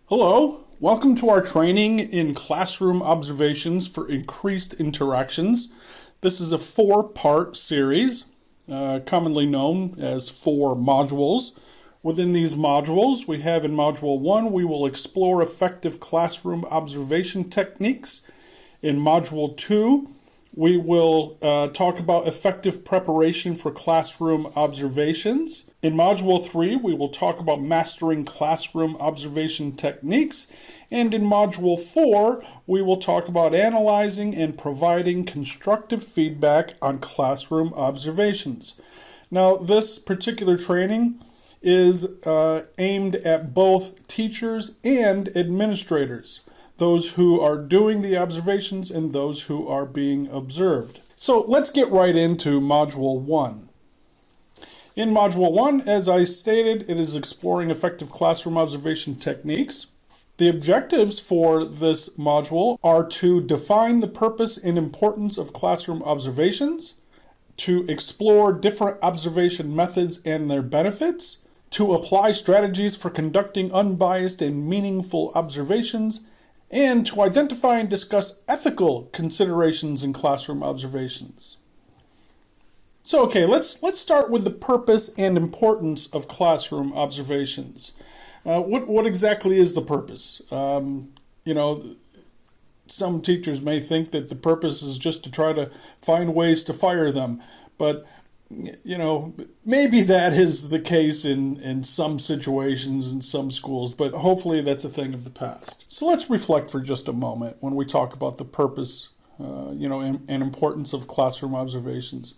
Hello, welcome to our training in classroom observations for increased interactions. This is a 4-part series, commonly known as 4 modules. Within these modules, we have in Module 1, we will explore effective classroom observation techniques. In Module 2, we will talk about effective preparation for classroom observations. In Module 3, we will talk about mastering classroom observation techniques. And in Module 4, we will talk about analyzing and providing constructive feedback on classroom observations. Now, this particular training is aimed at both teachers and administrators, those who are doing the observations and those who are being observed. So let's get right into Module 1. In Module 1, as I stated, it is exploring effective classroom observation techniques. The objectives for this module are to define the purpose and importance of classroom observations, to explore different observation methods and their benefits, to apply strategies for conducting unbiased and meaningful observations, and to identify and discuss ethical considerations in classroom observations. So, okay, let's start with the purpose and importance of classroom observations. What exactly is the purpose? Some teachers may think that the purpose is just to try to find ways to fire them, but maybe that is the case in some situations in some schools, but hopefully that's a thing of the past. So let's reflect for just a moment when we talk about the purpose, and importance of classroom observations.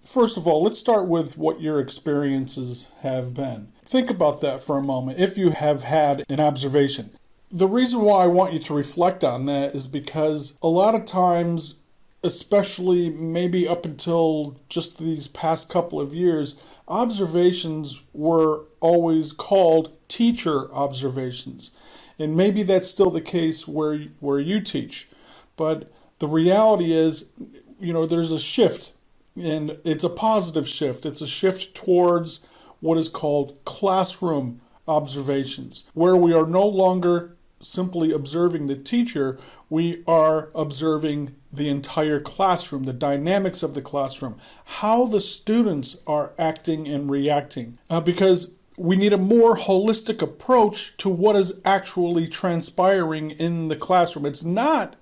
First of all, let's start with what your experiences have been. Think about that for a moment. If you have had an observation, the reason why I want you to reflect on that is because a lot of times, especially maybe up until just these past couple of years, observations were always called teacher observations. And maybe that's still the case where you teach. But the reality is, there's a shift. And it's a positive shift. It's a shift towards what is called classroom observations, where we are no longer simply observing the teacher, we are observing the entire classroom, the dynamics of the classroom, how the students are acting and reacting. Because we need a more holistic approach to what is actually transpiring in the classroom. It's not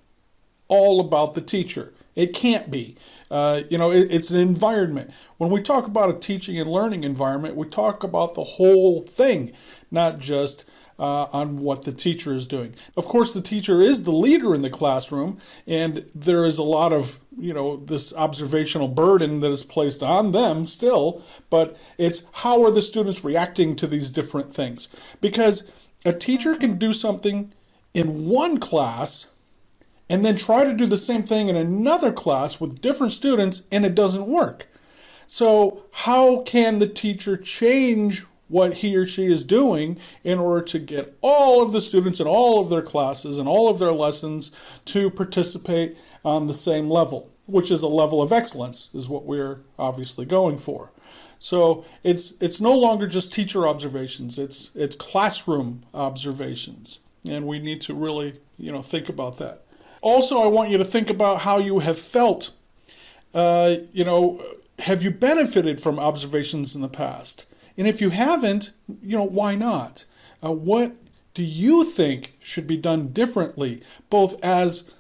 all about the teacher. It can't be. It's an environment. When we talk about a teaching and learning environment, we talk about the whole thing, not just on what the teacher is doing. Of course, the teacher is the leader in the classroom, and there is a lot of, this observational burden that is placed on them still, but it's how are the students reacting to these different things? Because a teacher can do something in one class and then try to do the same thing in another class with different students, and it doesn't work. So how can the teacher change what he or she is doing in order to get all of the students in all of their classes and all of their lessons to participate on the same level, which is a level of excellence, is what we're obviously going for. So it's no longer just teacher observations, it's classroom observations, and we need to really think about that. Also, I want you to think about how you have felt. Have you benefited from observations in the past? And if you haven't, why not? What do you think should be done differently, both as,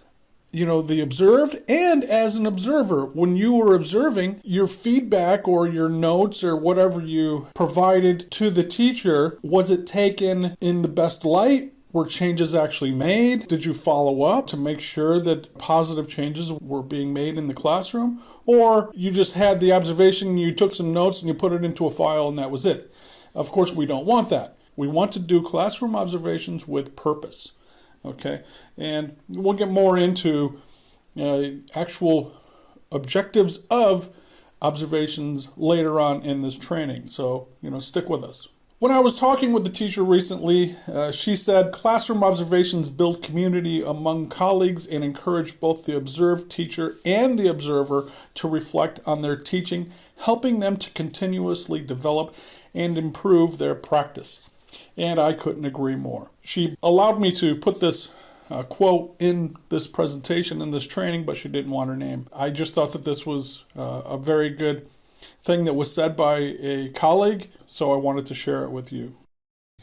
the observed and as an observer? When you were observing, your feedback or your notes or whatever you provided to the teacher, was it taken in the best light? Were changes actually made? Did you follow up to make sure that positive changes were being made in the classroom? Or you just had the observation, you took some notes and you put it into a file and that was it? Of course, we don't want that. We want to do classroom observations with purpose. Okay? And we'll get more into actual objectives of observations later on in this training. So, stick with us. When I was talking with the teacher recently, she said classroom observations build community among colleagues and encourage both the observed teacher and the observer to reflect on their teaching, helping them to continuously develop and improve their practice. And I couldn't agree more. She allowed me to put this quote in this presentation, in this training, but she didn't want her name. I just thought that this was a very good thing that was said by a colleague, so I wanted to share it with you.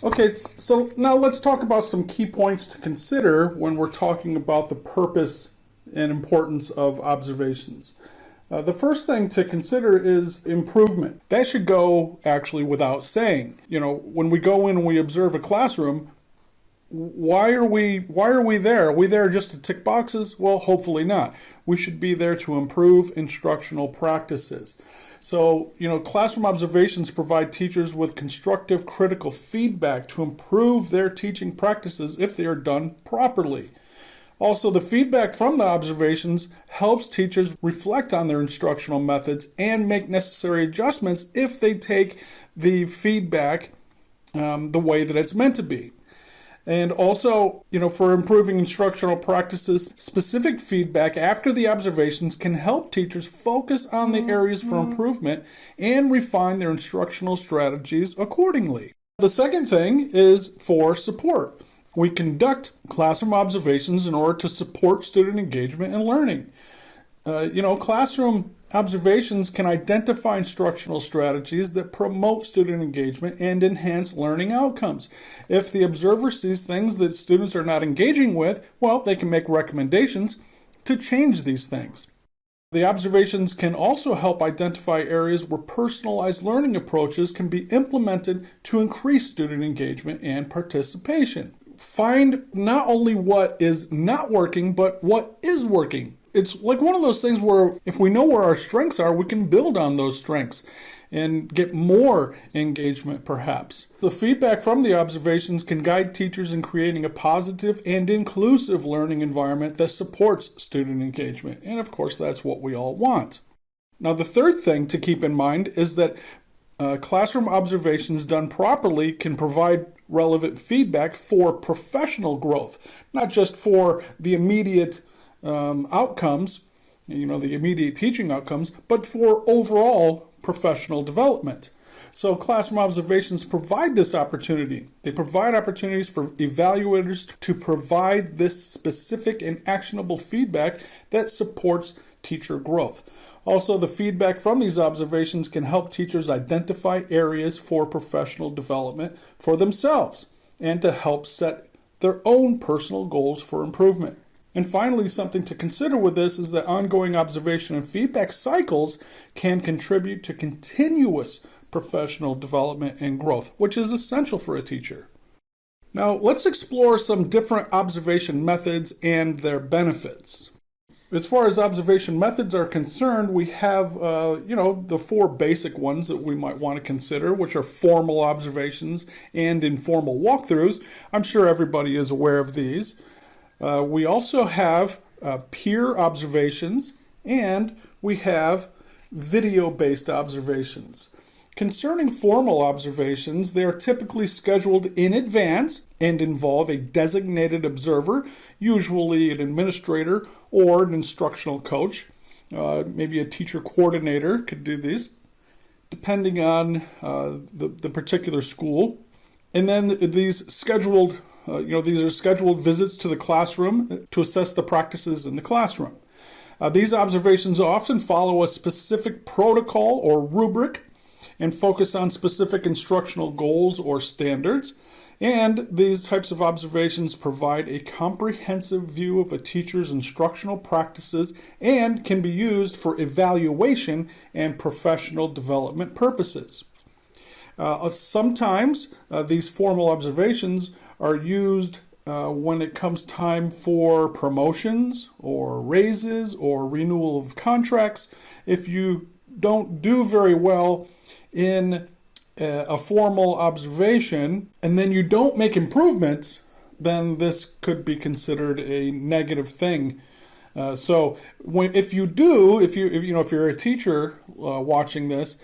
Okay, so now let's talk about some key points to consider when we're talking about the purpose and importance of observations. The first thing to consider is improvement. That should go actually without saying. When we go in and we observe a classroom, why are we there? Are we there just to tick boxes? Well, hopefully not. We should be there to improve instructional practices. So, classroom observations provide teachers with constructive critical feedback to improve their teaching practices if they are done properly. Also, the feedback from the observations helps teachers reflect on their instructional methods and make necessary adjustments if they take the feedback the way that it's meant to be. And also, for improving instructional practices, specific feedback after the observations can help teachers focus on the areas for improvement and refine their instructional strategies accordingly. The second thing is for support. We conduct classroom observations in order to support student engagement and learning. Classroom observations can identify instructional strategies that promote student engagement and enhance learning outcomes. If the observer sees things that students are not engaging with, well, they can make recommendations to change these things. The observations can also help identify areas where personalized learning approaches can be implemented to increase student engagement and participation. Find not only what is not working, but what is working. It's like one of those things where if we know where our strengths are, we can build on those strengths and get more engagement perhaps. The feedback from the observations can guide teachers in creating a positive and inclusive learning environment that supports student engagement. And of course, that's what we all want. Now, the third thing to keep in mind is that classroom observations done properly can provide relevant feedback for professional growth, not just for the immediate outcomes, the immediate teaching outcomes, but for overall professional development. So classroom observations provide this opportunity. They provide opportunities for evaluators to provide this specific and actionable feedback that supports teacher growth. Also, the feedback from these observations can help teachers identify areas for professional development for themselves and to help set their own personal goals for improvement. And finally, something to consider with this is that ongoing observation and feedback cycles can contribute to continuous professional development and growth, which is essential for a teacher. Now, let's explore some different observation methods and their benefits. As far as observation methods are concerned, we have, the four basic ones that we might want to consider, which are formal observations and informal walkthroughs. I'm sure everybody is aware of these. We also have peer observations, and we have video-based observations. Concerning formal observations, they are typically scheduled in advance and involve a designated observer, usually an administrator or an instructional coach. Maybe a teacher coordinator could do these, depending on the particular school. And then these scheduled these are scheduled visits to the classroom to assess the practices in the classroom. These observations often follow a specific protocol or rubric and focus on specific instructional goals or standards. And these types of observations provide a comprehensive view of a teacher's instructional practices and can be used for evaluation and professional development purposes. Sometimes these formal observations are used when it comes time for promotions or raises or renewal of contracts. If you don't do very well in a formal observation and then you don't make improvements, then this could be considered a negative thing. So if you're a teacher watching this,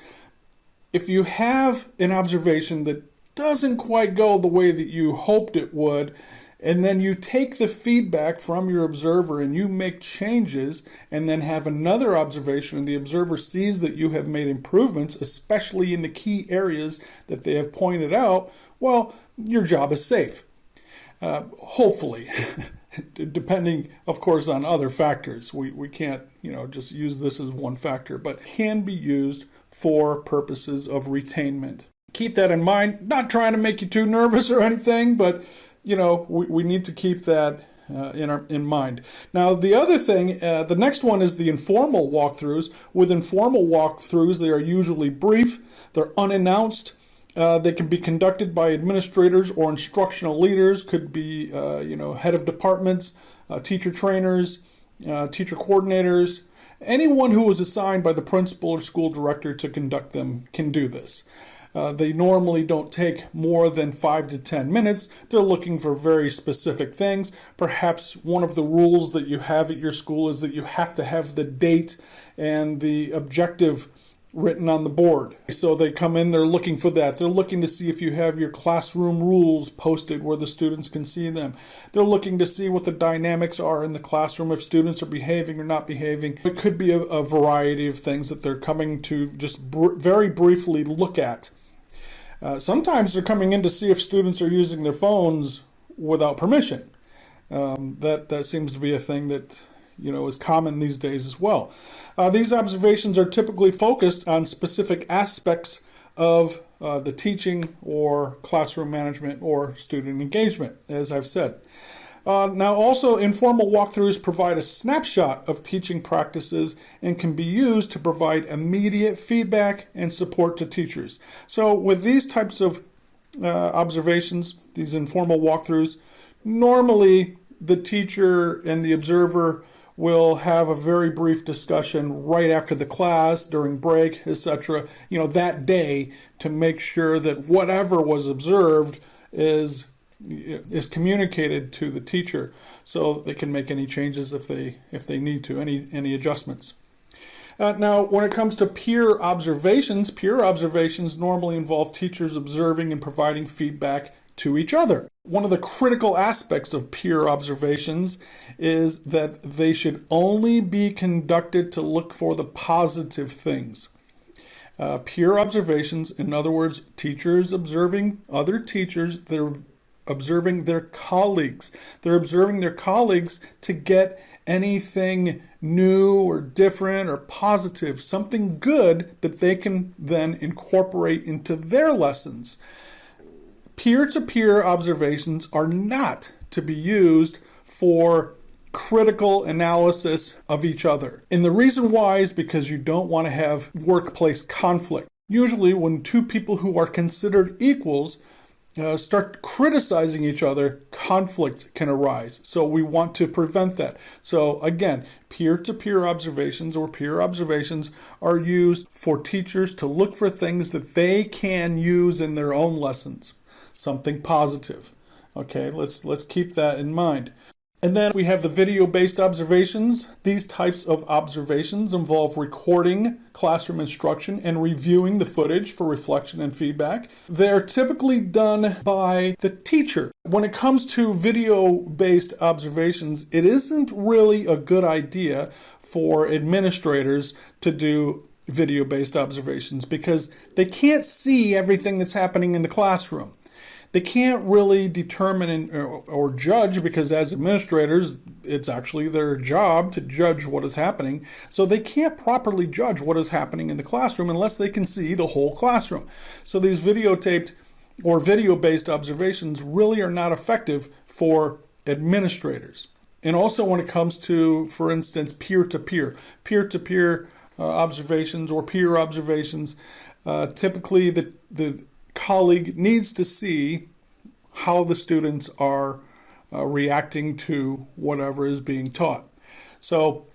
if you have an observation that doesn't quite go the way that you hoped it would, and then you take the feedback from your observer and you make changes and then have another observation and the observer sees that you have made improvements, especially in the key areas that they have pointed out, well, your job is safe. Hopefully, depending, of course, on other factors. We can't, just use this as one factor, but can be used for purposes of retainment. Keep that in mind. Not trying to make you too nervous or anything, but we need to keep that in mind. Now, the other thing, the next one is the informal walkthroughs. With informal walkthroughs, they are usually brief, they're unannounced, they can be conducted by administrators or instructional leaders, could be, head of departments, teacher trainers, teacher coordinators. Anyone who was assigned by the principal or school director to conduct them can do this. They normally don't take more than 5 to 10 minutes. They're looking for very specific things. Perhaps one of the rules that you have at your school is that you have to have the date and the objective written on the board. So they come in, they're looking for that. They're looking to see if you have your classroom rules posted where the students can see them. They're looking to see what the dynamics are in the classroom, if students are behaving or not behaving. It could be a variety of things that they're coming to just very briefly look at. Sometimes they're coming in to see if students are using their phones without permission. That seems to be a thing that is common these days as well. These observations are typically focused on specific aspects of the teaching or classroom management or student engagement, as I've said. Now also, informal walkthroughs provide a snapshot of teaching practices and can be used to provide immediate feedback and support to teachers. So with these types of observations, these informal walkthroughs, normally the teacher and the observer will have a very brief discussion right after the class, during break, etc., that day, to make sure that whatever was observed is communicated to the teacher so they can make any changes if they need to, any adjustments. Now, when it comes to peer observations normally involve teachers observing and providing feedback to each other. One of the critical aspects of peer observations is that they should only be conducted to look for the positive things. Peer observations, in other words, teachers observing other teachers, they're observing their colleagues. They're observing their colleagues to get anything new or different or positive, something good that they can then incorporate into their lessons. Peer-to-peer observations are not to be used for critical analysis of each other. And the reason why is because you don't want to have workplace conflict. Usually when two people who are considered equals start criticizing each other, conflict can arise. So we want to prevent that. So again, peer-to-peer observations or peer observations are used for teachers to look for things that they can use in their own lessons. Something positive. Okay, let's keep that in mind. And then we have the video-based observations. These types of observations involve recording classroom instruction and reviewing the footage for reflection and feedback. They're typically done by the teacher. When it comes to video-based observations, it isn't really a good idea for administrators to do video-based observations because they can't see everything that's happening in the classroom. They can't really determine or judge because as administrators, it's actually their job to judge what is happening. So they can't properly judge what is happening in the classroom unless they can see the whole classroom. So these videotaped or video-based observations really are not effective for administrators. And also when it comes to, for instance, peer-to-peer observations or peer observations, typically the colleague needs to see how the students are reacting to whatever is being taught. So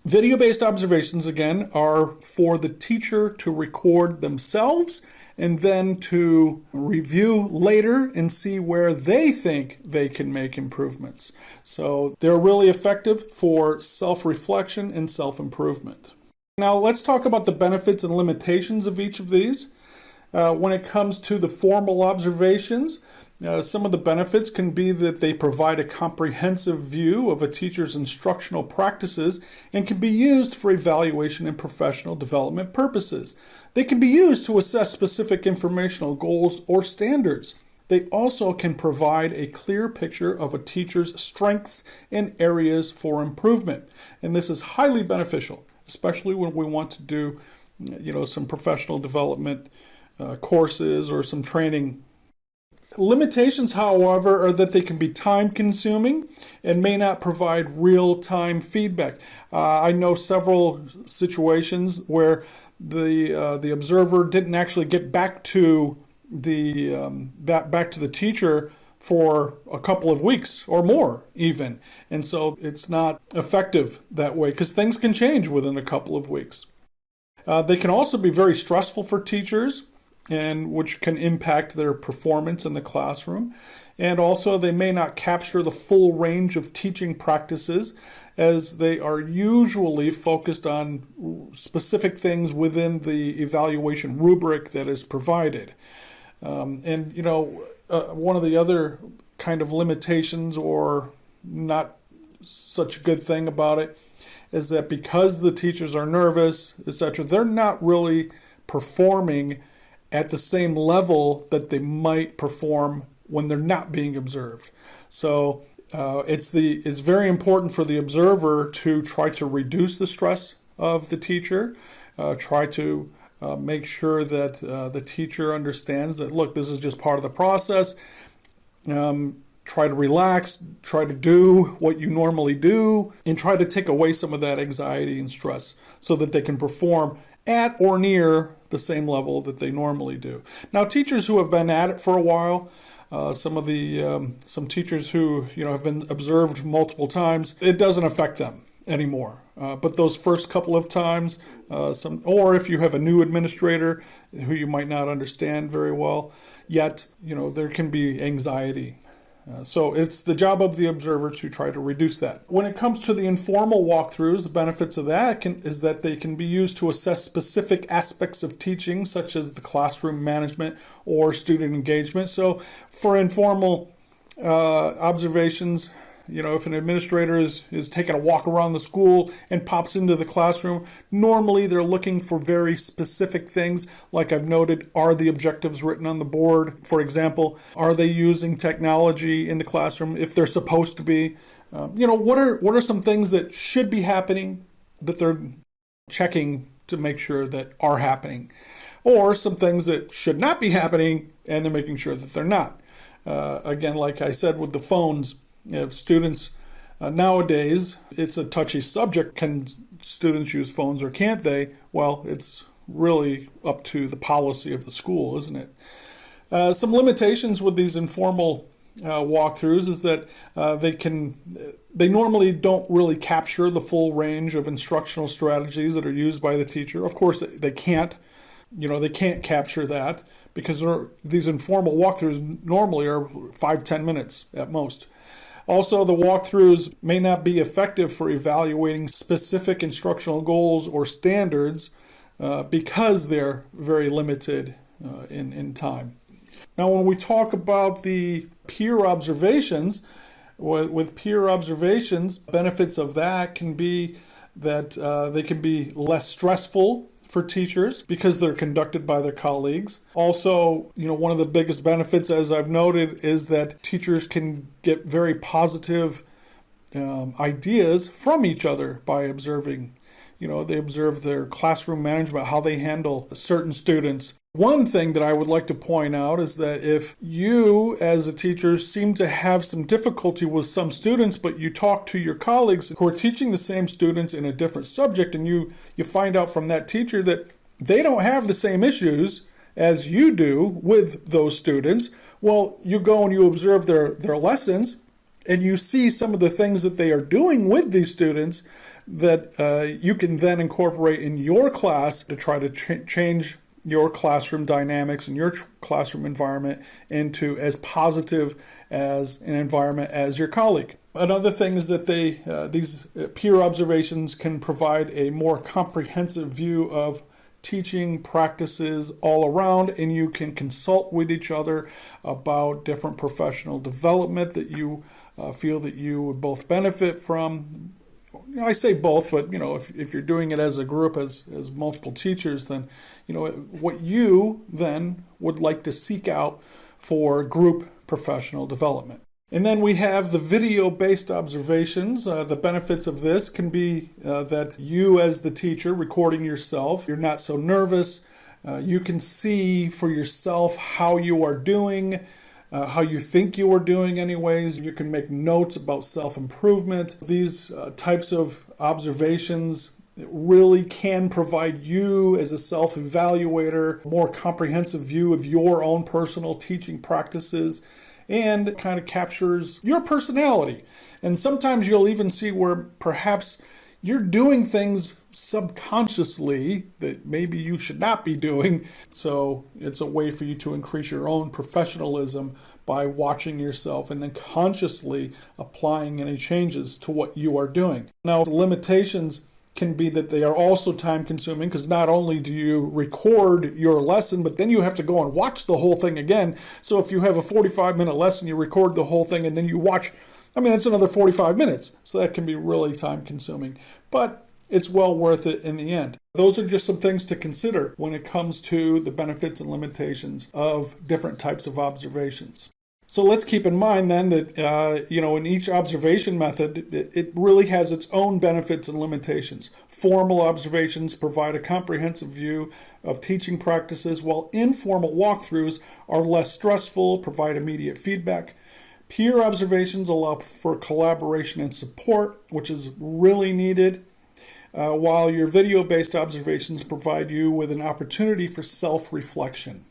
video-based observations, again, are for the teacher to record themselves and then to review later and see where they think they can make improvements. So they're really effective for self-reflection and self-improvement. Now let's talk about the benefits and limitations of each of these. When it comes to the formal observations, some of the benefits can be that they provide a comprehensive view of a teacher's instructional practices and can be used for evaluation and professional development purposes. They can be used to assess specific informational goals or standards. They also can provide a clear picture of a teacher's strengths and areas for improvement. And this is highly beneficial, especially when we want to do, some professional development courses or some training. Limitations, however, are that they can be time-consuming and may not provide real-time feedback. I know several situations where the observer didn't actually get back to the teacher for a couple of weeks or more even, and so it's not effective that way because things can change within a couple of weeks. They can also be very stressful for teachers, and which can impact their performance in the classroom. And also they may not capture the full range of teaching practices, as they are usually focused on specific things within the evaluation rubric that is provided. One of the other kind of limitations, or not such a good thing about it, is that because the teachers are nervous, etc., they're not really performing at the same level that they might perform when they're not being observed. So it's very important for the observer to try to reduce the stress of the teacher, try to make sure that the teacher understands that, look, this is just part of the process. Try to relax, try to do what you normally do, and try to take away some of that anxiety and stress so that they can perform at or near the same level that they normally do. Now, teachers who have been at it for a while, some teachers who have been observed multiple times, it doesn't affect them anymore. But those first couple of times, or if you have a new administrator who you might not understand very well yet, there can be anxiety. So it's the job of the observer to try to reduce that. When it comes to the informal walkthroughs, the benefits of that is that they can be used to assess specific aspects of teaching, such as the classroom management or student engagement. So for informal observations, if an administrator is taking a walk around the school and pops into the classroom, normally they're looking for very specific things. Like I've noted, are the objectives written on the board? For example, are they using technology in the classroom if they're supposed to be? What are some things that should be happening that they're checking to make sure that are happening? Or some things that should not be happening and they're making sure that they're not. Again, like I said with the phones, students nowadays, it's a touchy subject. Can students use phones or can't they? Well, it's really up to the policy of the school, isn't it? Some limitations with these informal walkthroughs is that they normally don't really capture the full range of instructional strategies that are used by the teacher. Of course, they can't. They can't capture that because these informal walkthroughs normally are 5-10 minutes at most. Also, the walkthroughs may not be effective for evaluating specific instructional goals or standards because they're very limited in time. Now, when we talk about the peer observations, with peer observations, benefits of that can be that they can be less stressful for teachers because they're conducted by their colleagues. Also, one of the biggest benefits, as I've noted, is that teachers can get very positive ideas from each other by observing. They observe their classroom management, how they handle certain students. One thing that I would like to point out is that if you, as a teacher, seem to have some difficulty with some students, but you talk to your colleagues who are teaching the same students in a different subject, and you find out from that teacher that they don't have the same issues as you do with those students, well, you go and you observe their lessons, and you see some of the things that they are doing with these students that you can then incorporate in your class to try to change your classroom dynamics and your classroom environment into as positive as an environment as your colleague. Another thing is that these peer observations can provide a more comprehensive view of teaching practices all around, and you can consult with each other about different professional development that you feel that you would both benefit from. I say both, but if you're doing it as a group, as multiple teachers, then what you then would like to seek out for group professional development. And then we have the video-based observations. The benefits of this can be that you as the teacher recording yourself, you're not so nervous. You can see for yourself how you are doing, how you think you are doing anyways. You can make notes about self-improvement. These types of observations really can provide you as a self-evaluator a more comprehensive view of your own personal teaching practices, and kind of captures your personality. And sometimes you'll even see where perhaps you're doing things subconsciously that maybe you should not be doing. So it's a way for you to increase your own professionalism by watching yourself and then consciously applying any changes to what you are doing. Now, the limitations can be that they are also time consuming, because not only do you record your lesson, but then you have to go and watch the whole thing again. So if you have a 45-minute lesson, you record the whole thing and then you watch, that's another 45 minutes. So that can be really time consuming, but it's well worth it in the end. Those are just some things to consider when it comes to the benefits and limitations of different types of observations. So let's keep in mind then that, in each observation method, it really has its own benefits and limitations. Formal observations provide a comprehensive view of teaching practices, while informal walkthroughs are less stressful, provide immediate feedback. Peer observations allow for collaboration and support, which is really needed, while your video-based observations provide you with an opportunity for self-reflection.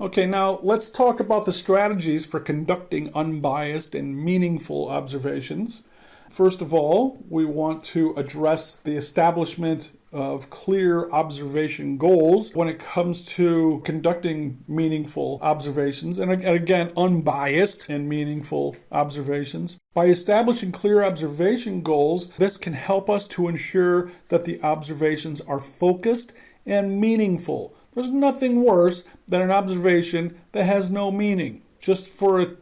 Okay, now let's talk about the strategies for conducting unbiased and meaningful observations. First of all, we want to address the establishment of clear observation goals when it comes to conducting meaningful observations, and again, unbiased and meaningful observations. By establishing clear observation goals, this can help us to ensure that the observations are focused and meaningful. There's nothing worse than an observation that has no meaning. Just for an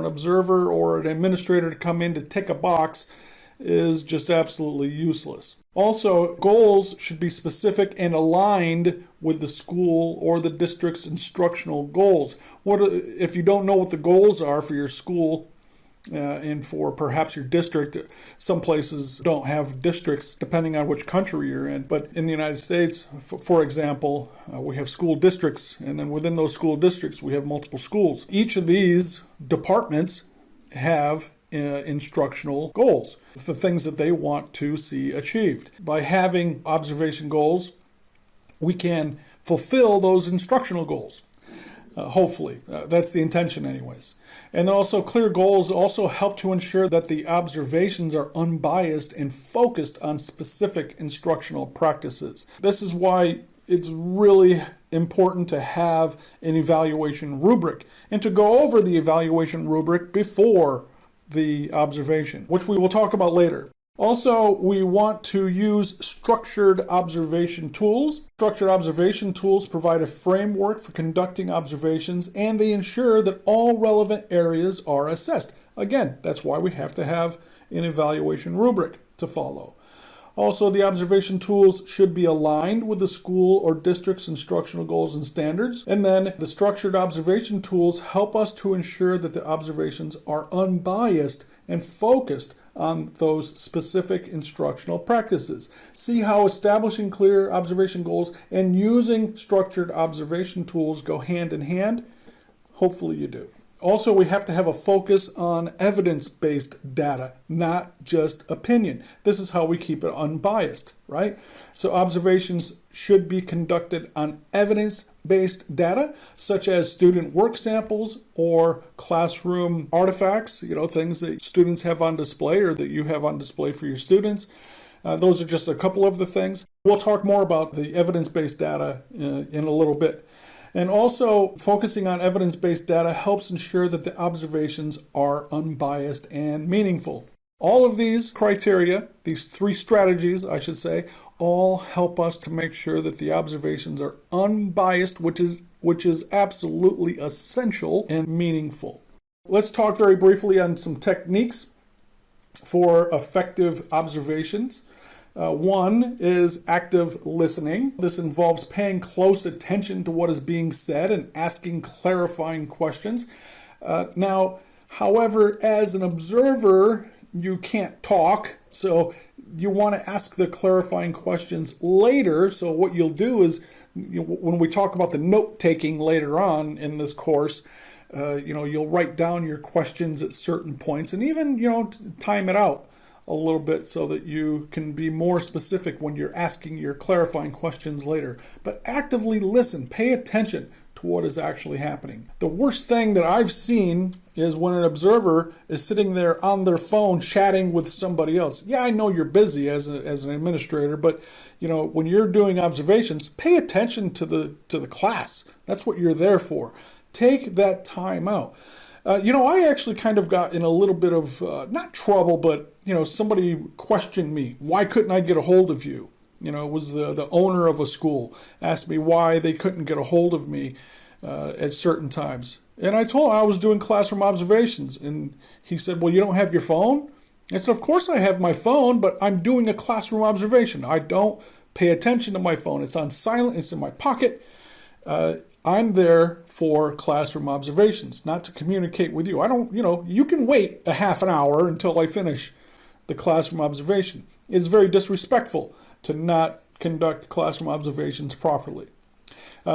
observer or an administrator to come in to tick a box is just absolutely useless. Also, goals should be specific and aligned with the school or the district's instructional goals. If you don't know what the goals are for your school and for perhaps your district? Some places don't have districts depending on which country you're in. But in the United States, for example, we have school districts, and then within those school districts, we have multiple schools. Each of these departments have instructional goals, the things that they want to see achieved. By having observation goals, we can fulfill those instructional goals. Hopefully. That's the intention anyways. And also clear goals also help to ensure that the observations are unbiased and focused on specific instructional practices. This is why it's really important to have an evaluation rubric and to go over the evaluation rubric before the observation, which we will talk about later. Also, we want to use structured observation tools. Structured observation tools provide a framework for conducting observations, and they ensure that all relevant areas are assessed. Again, that's why we have to have an evaluation rubric to follow. Also, the observation tools should be aligned with the school or district's instructional goals and standards. And then the structured observation tools help us to ensure that the observations are unbiased and focused on those specific instructional practices. See how establishing clear observation goals and using structured observation tools go hand in hand? Hopefully you do. Also, we have to have a focus on evidence-based data, not just opinion. This is how we keep it unbiased, right? So observations should be conducted on evidence-based data, such as student work samples or classroom artifacts, things that students have on display or that you have on display for your students. Those are just a couple of the things. We'll talk more about the evidence-based data in a little bit. And also, focusing on evidence-based data helps ensure that the observations are unbiased and meaningful. All of these criteria, these three strategies, I should say, all help us to make sure that the observations are unbiased, which is absolutely essential and meaningful. Let's talk very briefly on some techniques for effective observations. One is active listening. This involves paying close attention to what is being said and asking clarifying questions. Now, however, as an observer, you can't talk, so you want to ask the clarifying questions later. So what you'll do is, when we talk about the note-taking later on in this course, you'll write down your questions at certain points and even, time it out a little bit so that you can be more specific when you're asking your clarifying questions later. But actively listen, pay attention to what is actually happening. The worst thing that I've seen is when an observer is sitting there on their phone chatting with somebody else. Yeah, I know you're busy as an administrator, but when you're doing observations, pay attention to the class. That's what you're there for. Take that time out. I actually kind of got in a little bit of not trouble, but somebody questioned me. Why couldn't I get a hold of you? It was the owner of a school asked me why they couldn't get a hold of me at certain times. And I told him I was doing classroom observations. And he said, well, you don't have your phone? I said, of course I have my phone, but I'm doing a classroom observation. I don't pay attention to my phone. It's on silent. It's in my pocket. I'm there for classroom observations, not to communicate with you. I don't, you can wait a half an hour until I finish the classroom observation. It's very disrespectful to not conduct classroom observations properly.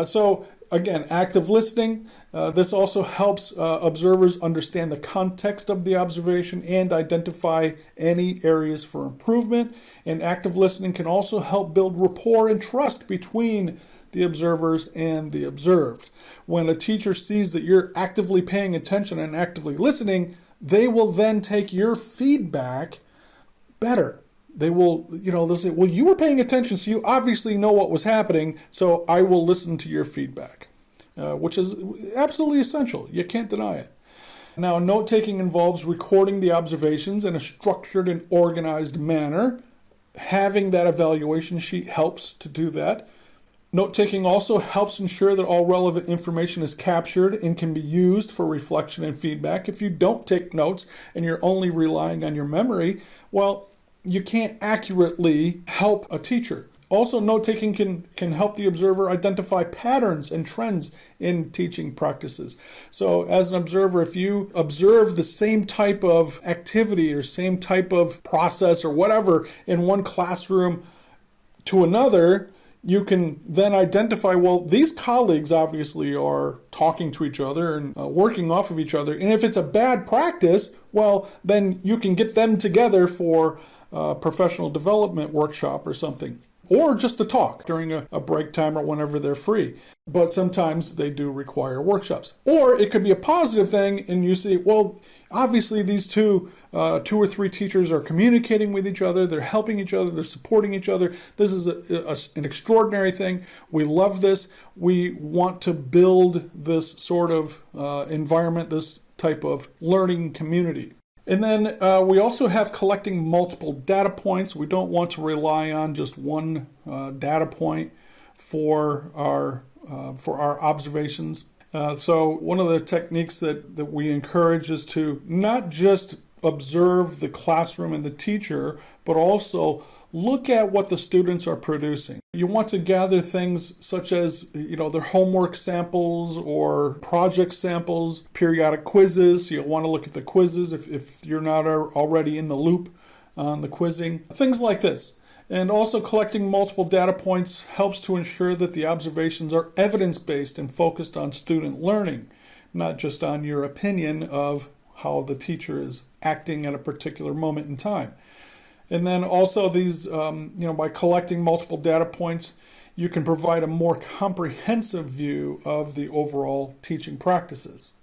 So again, active listening. This also helps observers understand the context of the observation and identify any areas for improvement. And active listening can also help build rapport and trust between the observers and the observed. When a teacher sees that you're actively paying attention and actively listening, they will then take your feedback better. They will, they'll say, well, you were paying attention, so you obviously know what was happening, so I will listen to your feedback, which is absolutely essential. You can't deny it. Now, note-taking involves recording the observations in a structured and organized manner. Having that evaluation sheet helps to do that. Note-taking also helps ensure that all relevant information is captured and can be used for reflection and feedback. If you don't take notes and you're only relying on your memory, well, you can't accurately help a teacher. Also, note-taking can help the observer identify patterns and trends in teaching practices. So as an observer, if you observe the same type of activity or same type of process or whatever in one classroom to another, you can then identify, well, these colleagues obviously are talking to each other and working off of each other. And if it's a bad practice, well, then you can get them together for a professional development workshop or something. Or just to talk during a break time or whenever they're free. But sometimes they do require workshops. Or it could be a positive thing and you see, well, obviously these two or three teachers are communicating with each other, they're helping each other, they're supporting each other. This is an extraordinary thing. We love this. We want to build this sort of environment, this type of learning community. And then we also have collecting multiple data points. We don't want to rely on just one data point for our observations. So one of the techniques that we encourage is to not just observe the classroom and the teacher, but also look at what the students are producing. You want to gather things such as, their homework samples or project samples, periodic quizzes. So you'll want to look at the quizzes if you're not already in the loop on the quizzing, things like this. And also collecting multiple data points helps to ensure that the observations are evidence-based and focused on student learning, not just on your opinion of how the teacher is acting at a particular moment in time. And then also these, by collecting multiple data points, you can provide a more comprehensive view of the overall teaching practices.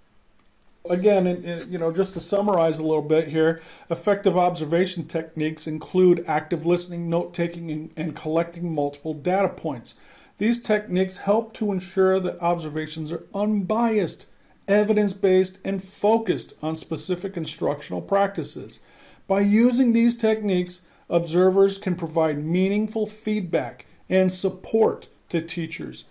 Again, just to summarize a little bit here, effective observation techniques include active listening, note-taking, and collecting multiple data points. These techniques help to ensure that observations are unbiased, evidence-based, and focused on specific instructional practices. By using these techniques, observers can provide meaningful feedback and support to teachers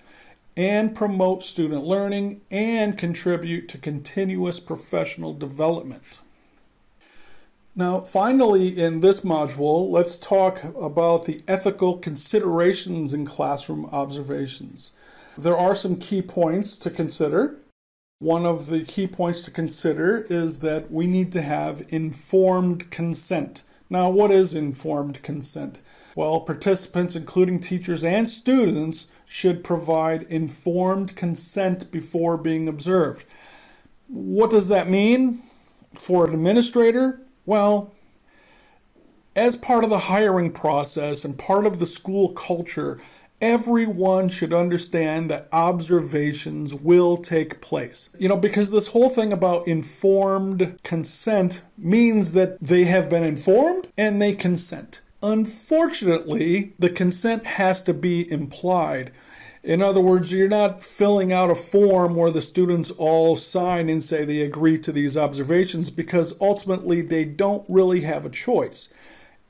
and promote student learning and contribute to continuous professional development. Now, finally, in this module, let's talk about the ethical considerations in classroom observations. There are some key points to consider. One of the key points to consider is that we need to have informed consent. Now, what is informed consent? Well, participants, including teachers and students, should provide informed consent before being observed. What does that mean for an administrator? Well, as part of the hiring process and part of the school culture, everyone should understand that observations will take place. Because this whole thing about informed consent means that they have been informed and they consent. Unfortunately, the consent has to be implied. In other words, you're not filling out a form where the students all sign and say they agree to these observations, because ultimately they don't really have a choice.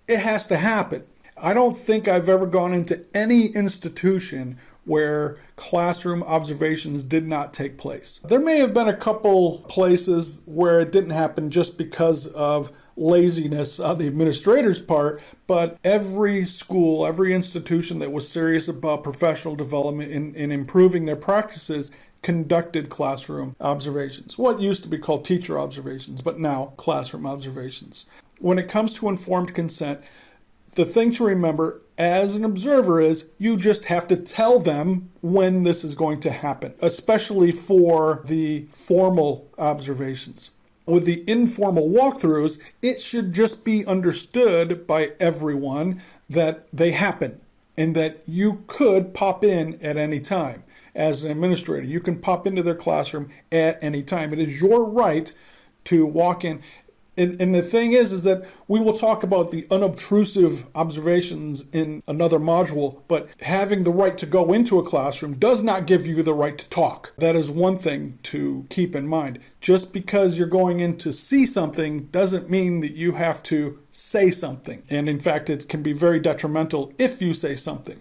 It has to happen. I don't think I've ever gone into any institution where classroom observations did not take place. There may have been a couple places where it didn't happen just because of laziness on the administrator's part, but every school, every institution that was serious about professional development in improving their practices conducted classroom observations. What used to be called teacher observations, but now classroom observations. When it comes to informed consent, the thing to remember as an observer is you just have to tell them when this is going to happen, especially for the formal observations. With the informal walkthroughs, it should just be understood by everyone that they happen and that you could pop in at any time. As an administrator, you can pop into their classroom at any time. It is your right to walk in. And the thing is that we will talk about the unobtrusive observations in another module, but having the right to go into a classroom does not give you the right to talk. That is one thing to keep in mind. Just because you're going in to see something doesn't mean that you have to say something. And in fact, it can be very detrimental if you say something.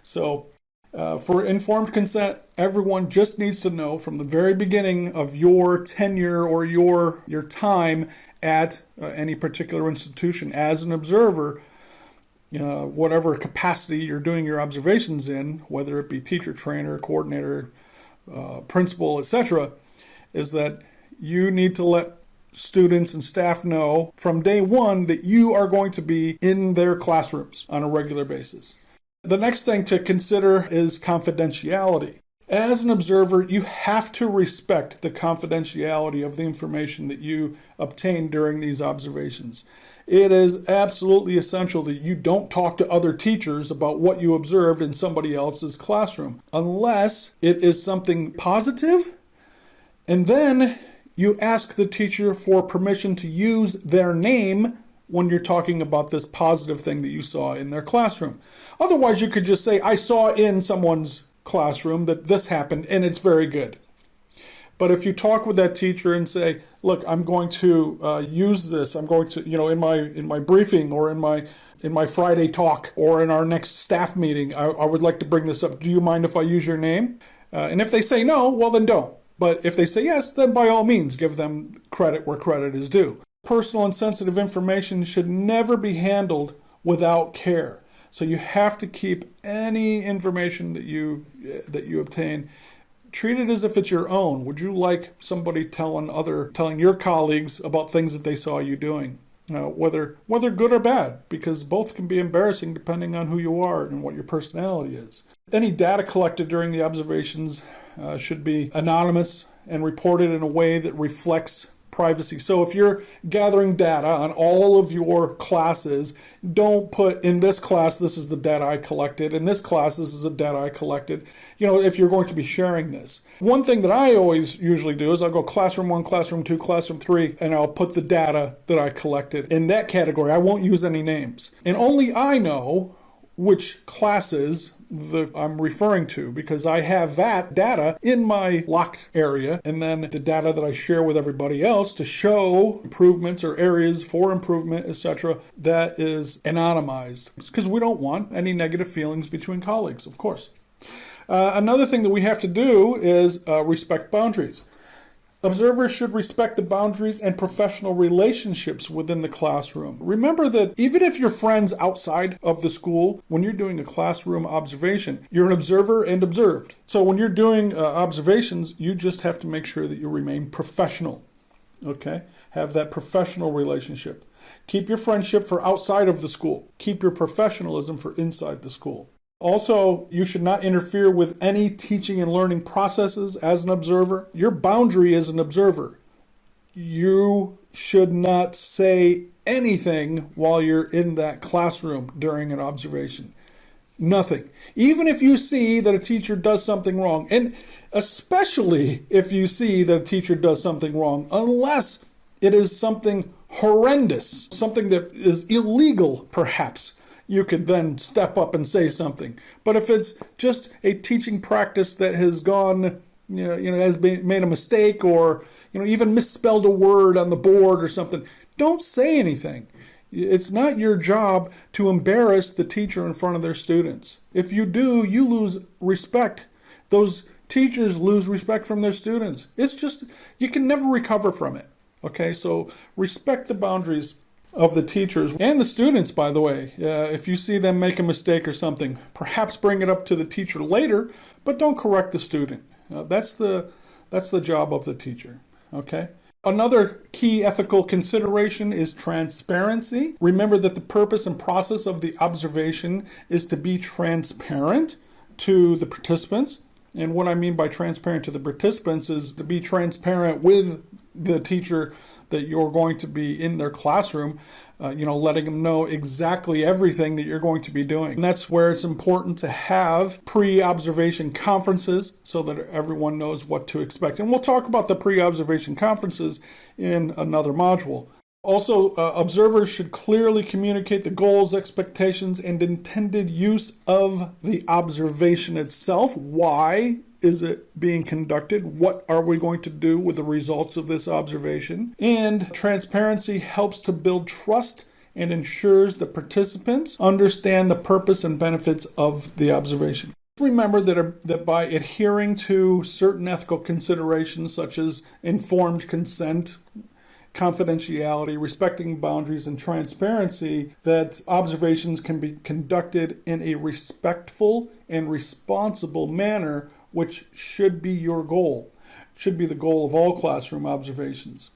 So for informed consent, everyone just needs to know from the very beginning of your tenure or your time at any particular institution as an observer, whatever capacity you're doing your observations in, whether it be teacher, trainer, coordinator, principal, etc., is that you need to let students and staff know from day one that you are going to be in their classrooms on a regular basis. The next thing to consider is confidentiality. As an observer, you have to respect the confidentiality of the information that you obtain during these observations. It is absolutely essential that you don't talk to other teachers about what you observed in somebody else's classroom, unless it is something positive, and then you ask the teacher for permission to use their name when you're talking about this positive thing that you saw in their classroom. Otherwise, you could just say, I saw in someone's classroom that this happened and it's very good. But if you talk with that teacher and say, look, I'm going to use this, I'm going to, in my briefing or in my Friday talk or in our next staff meeting, I would like to bring this up. Do you mind if I use your name? And if they say no, well then don't. But if they say yes, then by all means, give them credit where credit is due. Personal and sensitive information should never be handled without care. So you have to keep any information that you obtain, treat it as if it's your own. Would you like somebody telling your colleagues about things that they saw you doing, whether good or bad? Because both can be embarrassing depending on who you are and what your personality is. Any data collected during the observations should be anonymous and reported in a way that reflects privacy. So if you're gathering data on all of your classes, don't put in this class, this is the data I collected. In this class, this is the data I collected. If you're going to be sharing this. One thing that I always usually do is I'll go classroom 1, classroom 2, classroom 3, and I'll put the data that I collected in that category. I won't use any names. And only I know which classes I'm referring to, because I have that data in my locked area, and then the data that I share with everybody else to show improvements or areas for improvement, etc., that is anonymized, because we don't want any negative feelings between colleagues, of course. Another thing that we have to do is respect boundaries. Observers should respect the boundaries and professional relationships within the classroom. Remember that even if you're friends outside of the school, when you're doing a classroom observation, you're an observer and observed. So when you're doing observations, you just have to make sure that you remain professional. Okay? Have that professional relationship. Keep your friendship for outside of the school. Keep your professionalism for inside the school. Also, you should not interfere with any teaching and learning processes as an observer. Your boundary as an observer. You should not say anything while you're in that classroom during an observation. Nothing. Even if you see that a teacher does something wrong, and especially if you see that a teacher does something wrong, unless it is something horrendous, something that is illegal perhaps, you could then step up and say something. But if it's just a teaching practice that has gone, has made a mistake, or even misspelled a word on the board or something, don't say anything. It's not your job to embarrass the teacher in front of their students. If you do, you lose respect. Those teachers lose respect from their students. It's just, you can never recover from it. Okay, so respect the boundaries of the teachers and the students, by the way. If you see them make a mistake or something, perhaps bring it up to the teacher later, but don't correct the student. That's the job of the teacher. Okay? Another key ethical consideration is transparency. Remember that the purpose and process of the observation is to be transparent to the participants. And what I mean by transparent to the participants is to be transparent with the teacher that you're going to be in their classroom, letting them know exactly everything that you're going to be doing. And that's where it's important to have pre-observation conferences so that everyone knows what to expect. And we'll talk about the pre-observation conferences in another module. Also, observers should clearly communicate the goals, expectations, and intended use of the observation itself. Why is it being conducted? What are we going to do with the results of this observation? And transparency helps to build trust and ensures the participants understand the purpose and benefits of the observation. Remember that by adhering to certain ethical considerations such as informed consent, confidentiality, respecting boundaries, and transparency, that observations can be conducted in a respectful and responsible manner, which should be your goal, should be the goal of all classroom observations.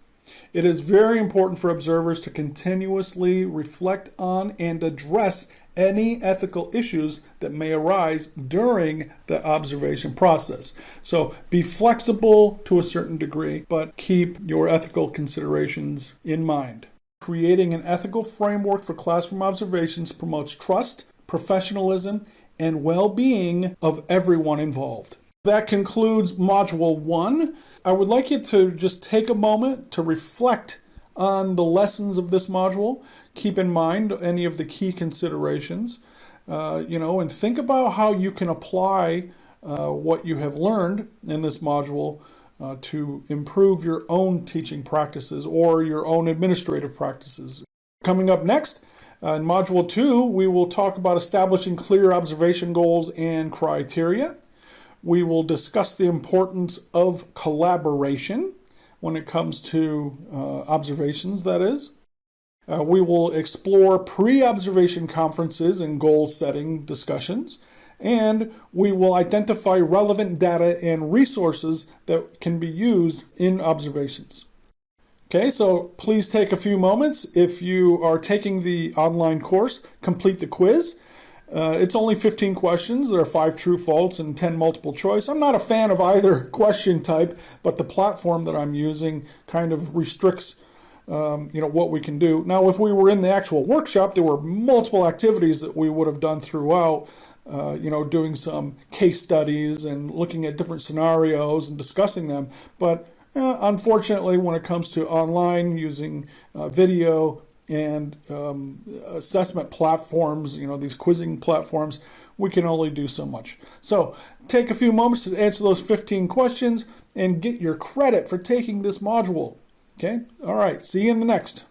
It is very important for observers to continuously reflect on and address any ethical issues that may arise during the observation process. So be flexible to a certain degree, but keep your ethical considerations in mind. Creating an ethical framework for classroom observations promotes trust, professionalism, and well-being of everyone involved. That concludes Module 1. I would like you to just take a moment to reflect on the lessons of this module. Keep in mind any of the key considerations, and think about how you can apply what you have learned in this module to improve your own teaching practices or your own administrative practices. Coming up next, in Module 2, we will talk about establishing clear observation goals and criteria. We will discuss the importance of collaboration when it comes to observations, that is. We will explore pre-observation conferences and goal-setting discussions, and we will identify relevant data and resources that can be used in observations. Okay, so please take a few moments. If you are taking the online course, complete the quiz. It's only 15 questions. There are 5 true, false, and 10 multiple choice. I'm not a fan of either question type, but the platform that I'm using kind of restricts what we can do. Now, if we were in the actual workshop, there were multiple activities that we would have done throughout, doing some case studies and looking at different scenarios and discussing them. But unfortunately, when it comes to online, using video and assessment platforms, these quizzing platforms, we can only do so much. So take a few moments to answer those 15 questions and get your credit for taking this module. Okay? All right. See you in the next.